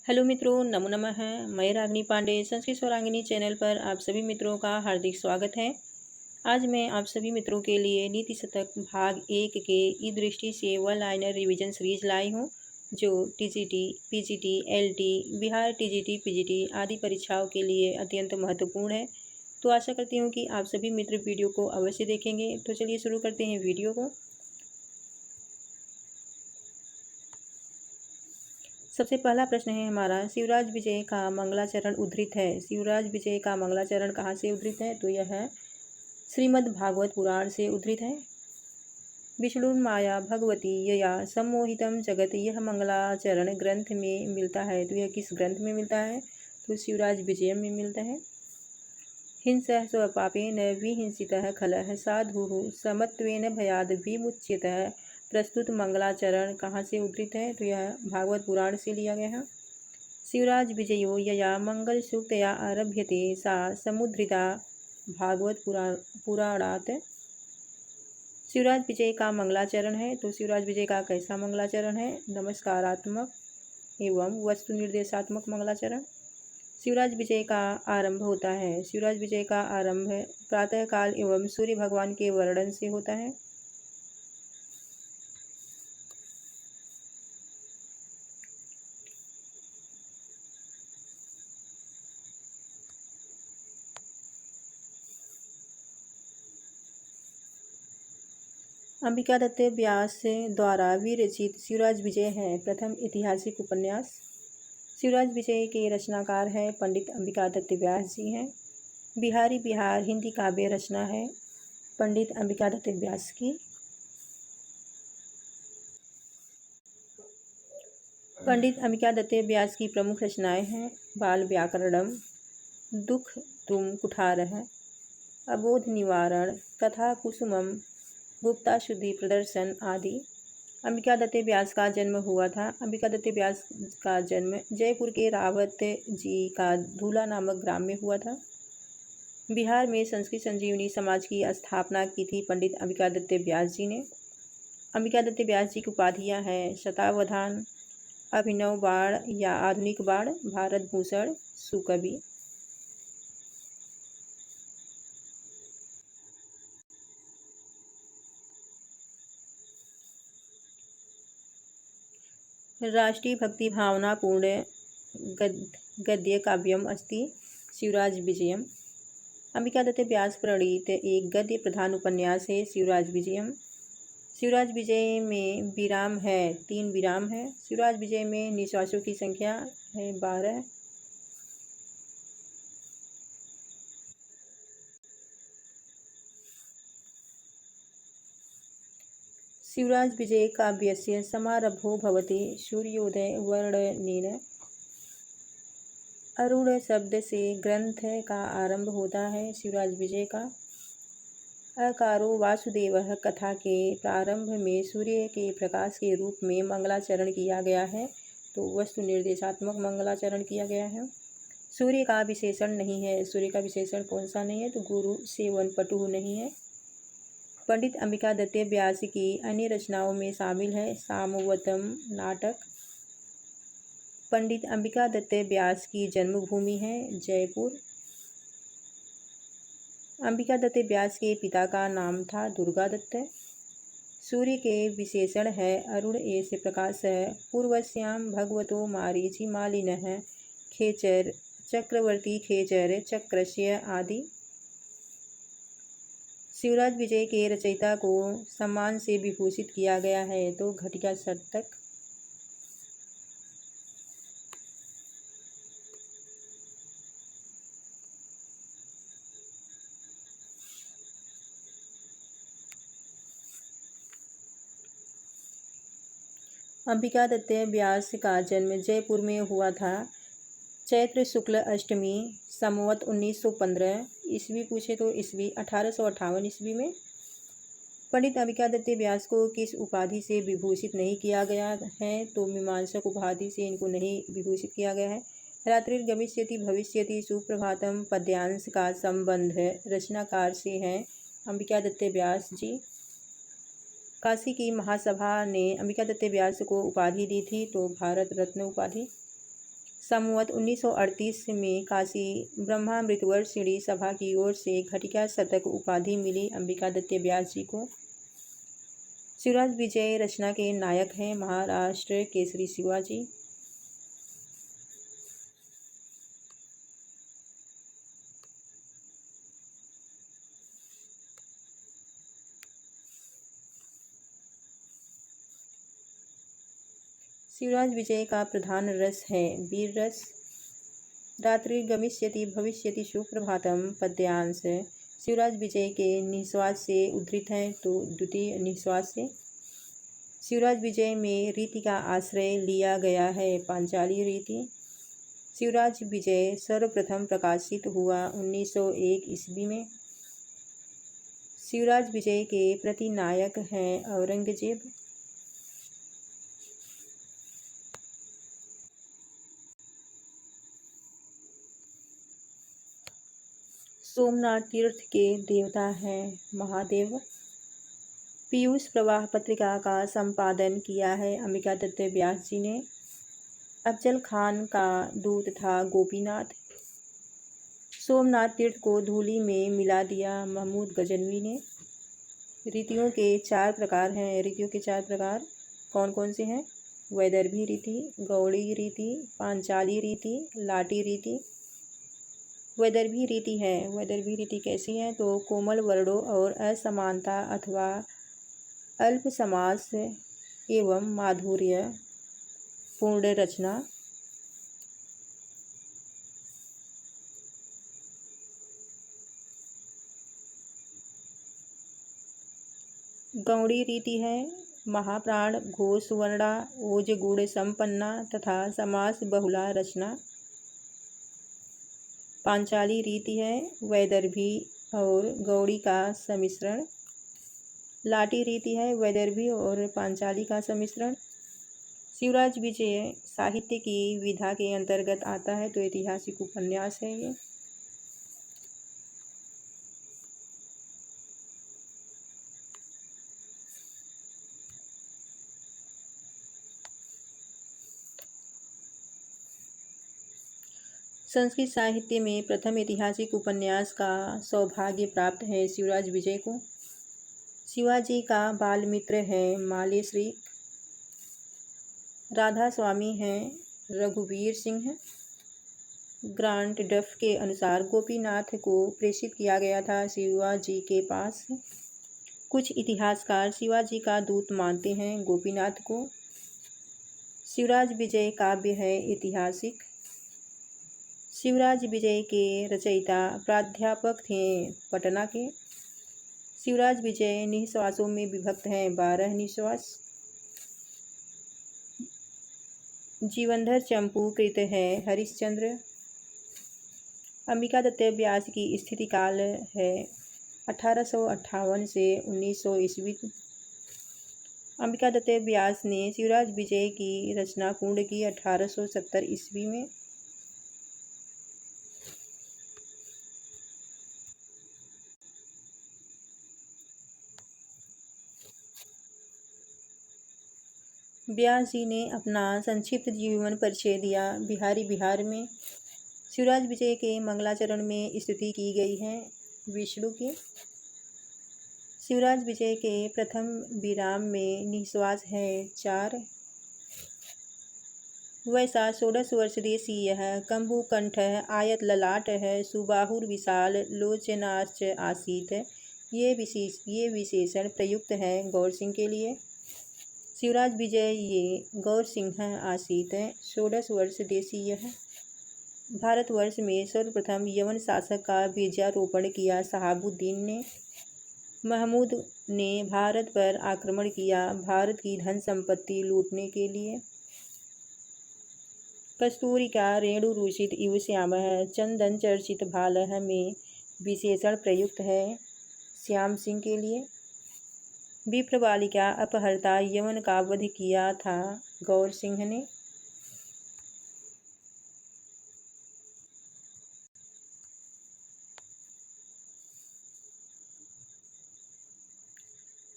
Hello मित्रों, नमो नमः। मैं रागिनी पांडे संस्कृत स्वरांगिनी चैनल पर आप सभी मित्रों का हार्दिक स्वागत है। आज मैं आप सभी मित्रों के लिए नीति शतक भाग 1 के ई दृष्टि से वन लाइनर रिवीजन सीरीज लाई हूँ, जो TGT, PGT, LT, Bihar TGT, PGT आदि परीक्षाओं के लिए अत्यंत महत्वपूर्ण है। तो आशा करती हूँ कि आप सभी मित्र वीडियो को अवश्य देखेंगे। तो चलिए शुरू करते हैं वीडियो को। सबसे पहला प्रश्न है हमारा, शिवराज विजय का मंगलाचरण उद्धृत है। शिवराज विजय का मंगलाचरण कहाँ से उद्धृत है? तो यह है श्रीमद् भागवत पुराण से उद्धृत है। विष्णुर्माया भगवती यया सम्मोहितम जगत, यह मंगलाचरण ग्रंथ में मिलता है। तो यह किस ग्रंथ में मिलता है? तो शिवराज विजय में मिलता है। हिंसः स्वपापेन विहिंसितः खलः साधुः समत्वेन भयाद विमुच्यतः, प्रस्तुत मंगलाचरण कहाँ से उद्धृत है? तो यह भागवत पुराण से लिया गया है। शिवराज विजयो यया मंगल सूक्तया आरभ्यते सा समुद्धृता भागवत पुराणात्। शिवराज विजय का मंगलाचरण है। तो शिवराज विजय का कैसा मंगलाचरण है? नमस्कारात्मक एवं वस्तु निर्देशात्मक मंगलाचरण। शिवराज विजय का आरंभ होता है। शिवराज विजय का आरंभ प्रातःकाल एवं सूर्य भगवान के वर्णन से होता है। अंबिका दत्त व्यास द्वारा विरचित शिवराज विजय है प्रथम ऐतिहासिक उपन्यास। शिवराज विजय के रचनाकार है पंडित अंबिका दत्त व्यास जी हैं। बिहारी बिहार हिंदी काव्य रचना है पंडित अंबिका दत्त व्यास की। पंडित अंबिका दत्त व्यास की प्रमुख रचनाएं हैं बाल व्याकरणम, दुख तुम कुठारः, अबोध निवारण, कथा कुसुमम, गुप्ता शुद्धि प्रदर्शन आदि। अंबिका दत्त व्यास का जन्म हुआ था। अंबिका दत्त व्यास का जन्म जयपुर के रावत जी का धूला नामक ग्राम में हुआ था। बिहार में संस्कृत संजीवनी समाज की स्थापना की थी पंडित अंबिका दत्त व्यास जी ने। अंबिका दत्त व्यास जी की उपाधियाँ हैं शतावधान, अभिनव बाण या आधुनिक बाण, भारत भूषण, सुकवि। राष्ट्रीय भक्ति भावनापूर्ण गद्य काव्यम अस्ति शिवराज विजयम। अंबिका दत्त व्यास प्रणीत एक गद्य प्रधान उपन्यास है शिवराज विजयम। शिवराज विजय में विराम है, 3 विराम है। शिवराज विजय में निश्वासों की संख्या है 12। शिवराज विजय काव्यस्य समारंभो भवति सूर्योदय वर्णनेन। अरुण शब्द से ग्रंथ का आरंभ होता है शिवराज विजय का। अकारो वासुदेवः कथा के प्रारंभ में सूर्य के प्रकाश के रूप में मंगलाचरण किया गया है। तो वस्तु निर्देशात्मक मंगलाचरण किया गया है। सूर्य का विशेषण नहीं है। सूर्य का विशेषण कौन सा नहीं है? तो गुरु सेवन पटु नहीं है। पंडित अंबिका दत्त व्यास की अन्य रचनाओं में शामिल है सामवतम नाटक। पंडित अंबिका दत्त व्यास की जन्मभूमि है जयपुर। अंबिका दत्त व्यास के पिता का नाम था दुर्गा दत्त। सूर्य के विशेषण है अरुण एष प्रकाशः, पूर्वस्याम भगवतो मारीचि मालिनः, खेचर चक्रवर्ती खेचर चक्रस्य आदि। शिवराज विजय के रचयिता को सम्मान से विभूषित किया गया है। तो घटिया शतक। अंबिका दत्त व्यास का जन्म जयपुर में हुआ था। चैत्र शुक्ल अष्टमी संवत 1915 ईस्वी पूछे तो ईस्वी 1858 ईस्वी में। पंडित अंबिका दत्त व्यास को किस उपाधि से विभूषित नहीं किया गया है? तो मीमांसक उपाधि से इनको नहीं विभूषित किया गया है। रात्रिर्गमिष्यति भविष्यति सुप्रभातम पद्यांश का संबंध रचनाकार से है अंबिका दत्त व्यास जी। काशी की महासभा ने अंबिका दत्त व्यास को उपाधि दी थी, तो भारत रत्न उपाधि। संवत 1938 में काशी ब्रह्मामृतवर्षिणी सभा की ओर से घटिका शतक उपाधि मिली अंबिकादत्त व्यास जी को। शिवराज विजय रचना के नायक हैं महाराष्ट्र केसरी शिवाजी। शिवराज विजय का प्रधान रस है वीर रस। रात्रिर्गमिष्यति भविष्यति सुप्रभातम पद्यांश शिवराज विजय के निःश्वास से उद्धृत हैं, तो द्वितीय निःश्वास से। शिवराज विजय में रीति का आश्रय लिया गया है पांचाली रीति। शिवराज विजय सर्वप्रथम प्रकाशित हुआ 1901 ईस्वी में। शिवराज विजय के प्रतिनायक हैं औरंगजेब। सोमनाथ तीर्थ के देवता हैं महादेव। पीयूष प्रवाह पत्रिका का संपादन किया है अंबिकादत्त व्यास जी ने। अफजल खान का दूत था गोपीनाथ। सोमनाथ तीर्थ को धूलि में मिला दिया महमूद गजनवी ने। रीतियों के 4 प्रकार हैं। रीतियों के 4 प्रकार कौन कौन से हैं? वैदर्भी रीति, गौड़ी रीति, पांचाली रीति, लाटी रीति। वैदर्भी रीति है। वैदर्भी रीति कैसी है? तो कोमल वर्णों और असमानता अथवा अल्प समास एवं माधुर्य पूर्ण रचना। गौड़ी रीति है महाप्राण घोष वर्णा ओज गुण संपन्ना तथा समास बहुला रचना। पांचाली रीति है वैदर्भी और गौड़ी का सम्मिश्रण। लाटी रीति है वैदर्भी और पांचाली का सम्मिश्रण। शिवराज विजय साहित्य की विधा के अंतर्गत आता है, तो ऐतिहासिक उपन्यास है ये। संस्कृत साहित्य में प्रथम ऐतिहासिक उपन्यास का सौभाग्य प्राप्त है शिवराज विजय को। शिवाजी का बाल मित्र है मालेश्री। राधा स्वामी हैं रघुवीर सिंह। ग्रांट डफ के अनुसार गोपीनाथ को प्रेषित किया गया था शिवाजी के पास। कुछ इतिहासकार शिवाजी का दूत मानते हैं गोपीनाथ को। शिवराज विजय काव्य है ऐतिहासिक। शिवराज विजय के रचयिता प्राध्यापक थे पटना के। शिवराज विजय निःश्वासों में विभक्त हैं 12 निःश्वास। जीवनधर चंपू कृत है हरिश्चंद्र। अंबिकादत्त व्यास की स्थिति काल है 1858 से 1900 ईस्वी। अंबिकादत्त व्यास ने शिवराज विजय की रचना पूर्ण की 1870 ईस्वी में। व्यास जी ने अपना संक्षिप्त जीवन परिचय दिया बिहार में। शिवराज विजय के मंगलाचरण में स्तुति की गई है विष्णु की। शिवराज विजय के प्रथम विराम में निःश्वास है 4। वैसा 16 वर्ष देशीय कंभुकंठ आयत ललाट है सुबाहुर्विशाल लोचनाश्च आसीत। ये विशेषण प्रयुक्त है गौर सिंह के लिए। शिवराज विजय ये गौर सिंह आसीत 16 वर्ष देशीय है। भारतवर्ष में सर्वप्रथम यवन शासक का बीजारोपण किया शहाबुद्दीन ने। महमूद ने भारत पर आक्रमण किया भारत की धन संपत्ति लूटने के लिए। कस्तूरिका रेणुरूषित इव श्याम चंदन चर्चित भाल में विशेषण प्रयुक्त है श्याम सिंह के लिए। विप्र बालिका अपहर्ता यवन का वध किया था गौर सिंह ने।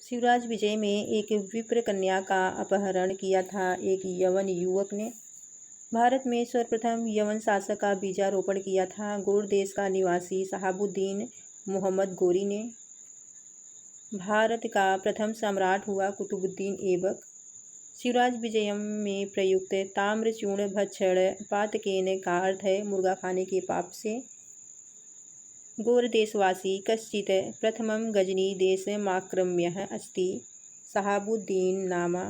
शिवराज विजय में एक विप्र कन्या का अपहरण किया था एक यवन युवक ने। भारत में सर्वप्रथम यवन शासक का बीजारोपण किया था? गोर देश का निवासी शहाबुद्दीन मोहम्मद गोरी ने। भारत का प्रथम सम्राट हुआ कुतुबुद्दीन ऐबक। शिवराज विजयम में प्रयुक्त ताम्रचूर्ण भक्षण पातकेन का अर्थ है मुर्गा खाने के पाप से। गोर देशवासी कश्चित प्रथमं गजनी देशमाक्रम्यः अस्ति शहाबुद्दीन नामा।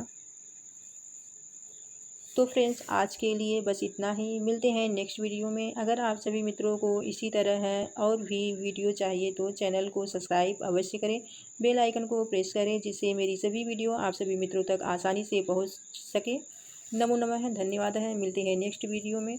तो फ्रेंड्स, आज के लिए बस इतना ही। मिलते हैं नेक्स्ट वीडियो में। अगर आप सभी मित्रों को इसी तरह है और भी वीडियो चाहिए तो चैनल को सब्सक्राइब अवश्य करें, बेल आइकन को प्रेस करें, जिससे मेरी सभी वीडियो आप सभी मित्रों तक आसानी से पहुंच सके। नमो नमः, धन्यवाद है। मिलते हैं नेक्स्ट वीडियो में।